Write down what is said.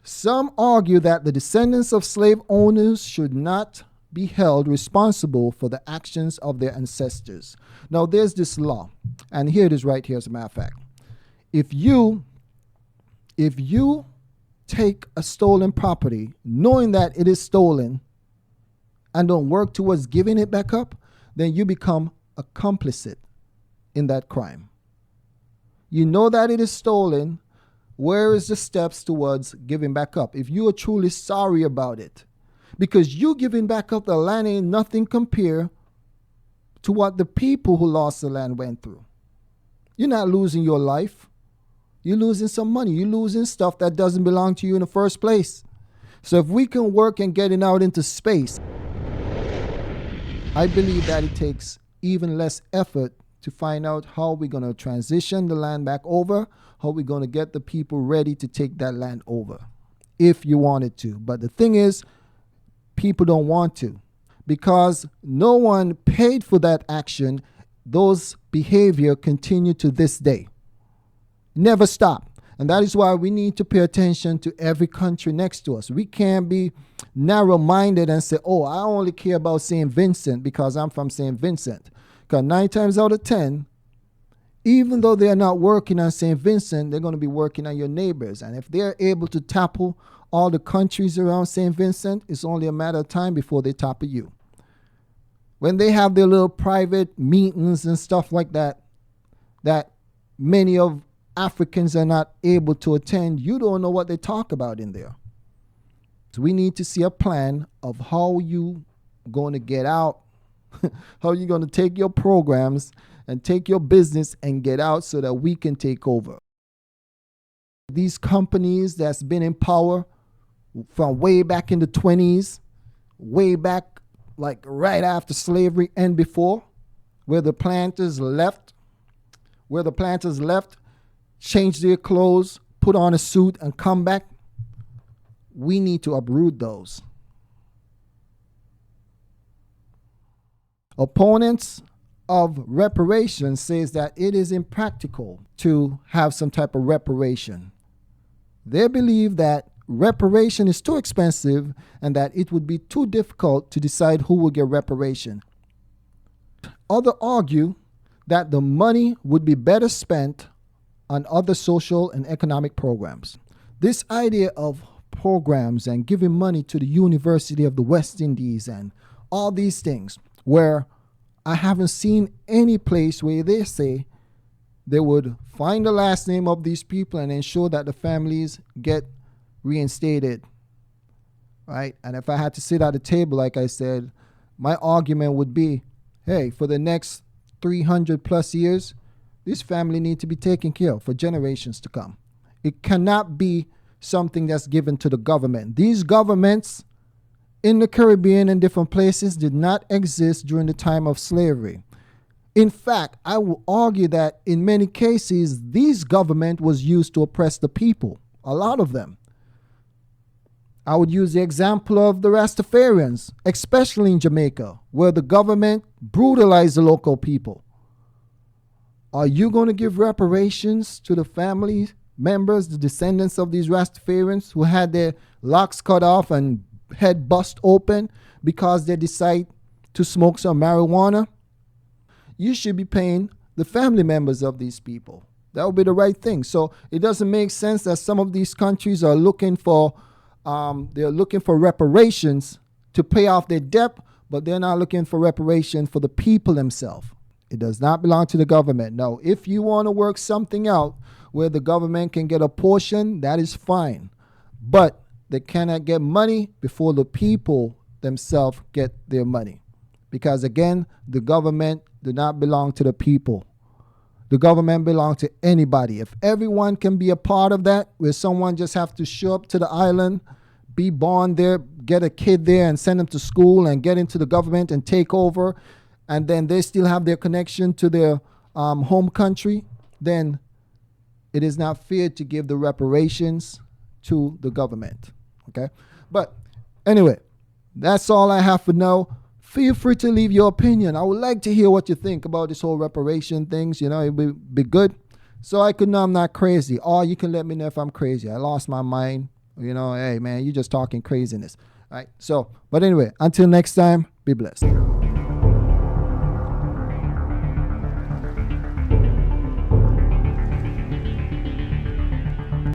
Some argue that the descendants of slave owners should not be held responsible for the actions of their ancestors. Now, there's this law, and here it is right here, as a matter of fact. If you take a stolen property, knowing that it is stolen, and don't work towards giving it back up, then you become a complicit in that crime. You know that it is stolen. Where is the steps towards giving back up? If you are truly sorry about it, because you giving back up the land ain't nothing compared to what the people who lost the land went through. You're not losing your life. You're losing some money. You're losing stuff that doesn't belong to you in the first place. So if we can work and getting out into space, I believe that it takes even less effort to find out how we're going to transition the land back over, how we're going to get the people ready to take that land over, if you wanted to. But the thing is, people don't want to, because no one paid for that action. Those behavior continue to this day. Never stop. And that is why we need to pay attention to every country next to us. We can't be narrow-minded and say, oh, I only care about St. Vincent because I'm from St. Vincent. Because 9 times out of 10, even though they're not working on St. Vincent, they're going to be working on your neighbors. And if they're able to topple all the countries around St. Vincent, it's only a matter of time before they topple you. When they have their little private meetings and stuff like that, that many of Africans are not able to attend, you don't know what they talk about in there. So we need to see a plan of how you going to get out, how you're going to take your programs and take your business and get out so that we can take over. These companies that's been in power from way back in the 20s, way back like right after slavery and before, where the planters left, change their clothes, put on a suit, and come back. We need to uproot those. Opponents of reparation says that it is impractical to have some type of reparation. They believe that reparation is too expensive and that it would be too difficult to decide who will get reparation. Others argue that the money would be better spent on other social and economic programs. This idea of programs and giving money to the University of the West Indies and all these things, where I haven't seen any place where they say they would find the last name of these people and ensure that the families get reinstated, right? And if I had to sit at a table, like I said, my argument would be, hey, for the next 300 plus years, this family need to be taken care of for generations to come. It cannot be something that's given to the government. These governments in the Caribbean and different places did not exist during the time of slavery. In fact, I will argue that in many cases, these government was used to oppress the people, a lot of them. I would use the example of the Rastafarians, especially in Jamaica, where the government brutalized the local people. Are you going to give reparations to the family members, the descendants of these Rastafarians who had their locks cut off and head bust open because they decide to smoke some marijuana? You should be paying the family members of these people. That would be the right thing. So it doesn't make sense that some of these countries are looking for reparations to pay off their debt, but they're not looking for reparation for the people themselves. It does not belong to the government. No, if you want to work something out where the government can get a portion, that is fine. But they cannot get money before the people themselves get their money. Because again, the government does not belong to the people. The government belongs to anybody. If everyone can be a part of that, where someone just have to show up to the island, be born there, get a kid there and send them to school and get into the government and take over, and then they still have their connection to their home country, then it is not fair to give the reparations to the government. Okay? But anyway, that's all I have for now. Feel free to leave your opinion. I would like to hear what you think about this whole reparation things. You know, it would be good. So I could know I'm not crazy. Or you can let me know if I'm crazy. I lost my mind. Hey, man, you're just talking craziness. All right. So, but anyway, until next time, be blessed.